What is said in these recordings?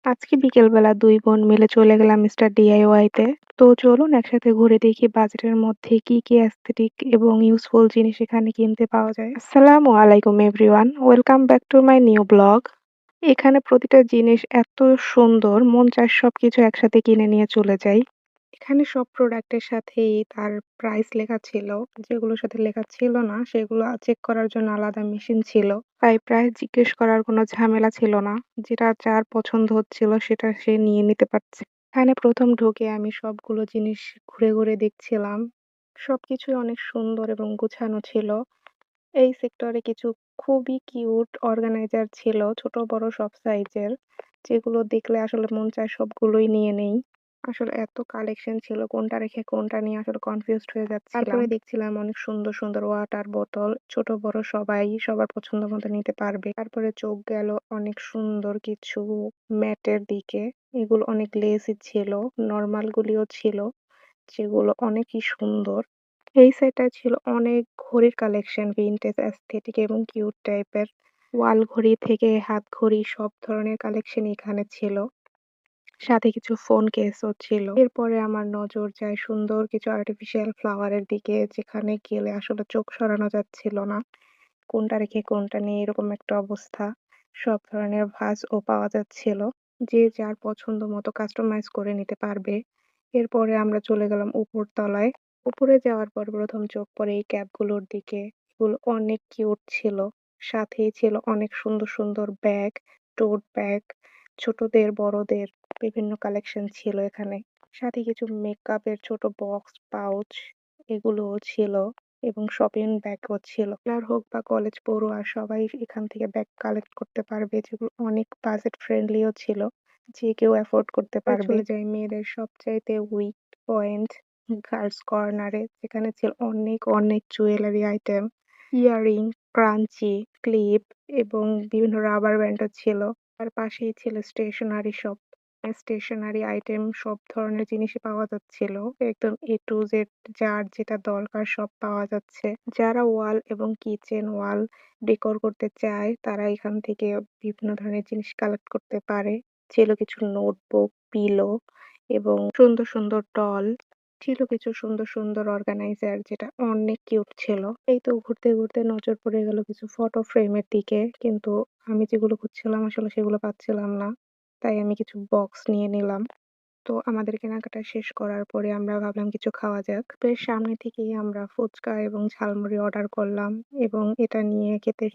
আজকে বিকেলবেলা ২ বোন মিলে চলে গেলাম মিস্টার ডিআইওয়াই তে। তো চলুন একসাথে ঘুরে দেখি বাজেটের মধ্যে কি অ্যাস্থেটিক এবং ইউজফুল জিনিস এখানে কিনতে পাওয়া যায়। আসসালামু আলাইকুম everyone. Welcome back to my new blog. এখানে প্রতিটা জিনিস এত সুন্দর, মন চায় সবকিছু একসাথে কিনে নিয়ে চলে যাই। এখানে সব প্রোডাক্টের সাথেই তার প্রাইস লেখা ছিল। যেগুলোর সাথে লেখা ছিল না সেগুলো চেক করার জন্য আলাদা মেশিন ছিল। তাই প্রাইস জিজ্ঞেস করার কোনো ঝামেলা ছিল না। যেটা যার পছন্দ হচ্ছিল সেটা সে নিয়ে নিতে পারছে। এখানে ১ম ঢুকে আমি সবগুলো জিনিস ঘুরে দেখছিলাম। সবকিছুই অনেক সুন্দর এবং গোছানো ছিল। এই সেক্টরে কিছু খুবই কিউট অর্গানাইজার ছিল, ছোট বড় সব সাইজের। যেগুলো দেখলে আসলে মন চায় সবগুলোই নিয়ে নেই। আসলে এত কালেকশন ছিল, কোনটা রেখে কোনটা নিয়ে আসলে কনফিউজড হয়ে যাচ্ছিলাম। তারপরে দেখছিলাম অনেক সুন্দর ওয়াটার বোতল, ছোট বড় সবাই সবার পছন্দ মতো নিতে পারবে। তারপরে চোখ গেল অনেক সুন্দর কিছু ম্যাটের দিকে। এগুলো অনেক লেসি ছিল, নরমাল গুলিও ছিল, যেগুলো অনেকই সুন্দর। এই সাইডটায় ছিল অনেক ঘড়ির কালেকশন, ভিনটেজ, অ্যাস্থেটিক এবং কিউট টাইপের। ওয়াল ঘড়ি থেকে হাত ঘড়ি সব ধরনের কালেকশন এখানে ছিল। সাথে কিছু ফোন কেসও ছিল। এরপরে আমার নজর যায় সুন্দর কিছু আর্টিফিশিয়াল ফ্লাওয়ারের দিকে, যেখানে গেলে আসলে চোখ সরানো যাচ্ছিল না। কোনটা রেখে কোনটা নেই এরকম একটা অবস্থা। সব ধরনের ভাসও পাওয়া যাচ্ছিল। যে যার পছন্দ মতো কাস্টমাইজ করে নিতে পারবে। এরপরে আমরা চলে গেলাম উপরতলায়। উপরে যাওয়ার পর ১ম চোখ পড়ে এই ক্যাপগুলোর দিকে। এগুলো অনেক কিউট ছিল। সাথেই ছিল অনেক সুন্দর ব্যাগ, টোট ব্যাগ, ছোটদের বড়দের বিভিন্ন কালেকশন ছিল এখানে। সাথে কিছু মেকআপের ছোট বক্স, পাউচ এগুলোও ছিল এবং শপিং ব্যাগও ছিল। আর হোক বা কলেজ পড়ুয়া সবাই এখান থেকে ব্যাগ কালেক্ট করতে পারবে, যেগুলো অনেক বাজেট ফ্রেন্ডলিও ছিল। যে কেউ অ্যাফোর্ড করতে পারবে। চলে যাই মেয়েদের সবচাইতে উইক পয়েন্ট, গার্লস কর্নারে, যেখানে ছিল অনেক jewellery item, earring, crunchy, clip এবং বিভিন্ন রাবার ব্যান্ডও ছিল। তার পাশেই ছিল স্টেশনারি শপ। স্টেশনারি আইটেম সব ধরনের জিনিসই পাওয়া যাচ্ছিল। একদম এ টু জেড যার যেটা দরকার সব পাওয়া যাচ্ছে। যারা ওয়াল এবং কিচেন ওয়াল ডেকোর করতে চায় তারা এখান থেকে বিভিন্ন ধরনের জিনিস কালেক্ট করতে পারে। ছিল কিছু নোটবুক, পিলো এবং সুন্দর টল। ছিল কিছু সুন্দর অর্গানাইজার, যেটা অনেক কিউট ছিল। এই তো ঘুরতে নজর পড়ে গেল কিছু ফটো ফ্রেমের দিকে, কিন্তু আমি যেগুলো খুঁজছিলাম আসলে সেগুলো পাচ্ছিলাম না। তাই আমি কিছু বক্স নিয়ে নিলাম। তো আমাদের কেনাকাটা শেষ করার পরে আমরা ভাবলাম কিছু খাওয়া যাক। বেশ সামনে থেকেই আমরা ফুচকা এবং ঝালমুড়ি অর্ডার করলাম এবং এটা নিয়ে খেতে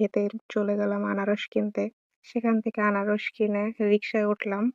চলে গেলাম আনারস কিনতে। সেখান থেকে আনারস কিনে রিক্সায় উঠলাম।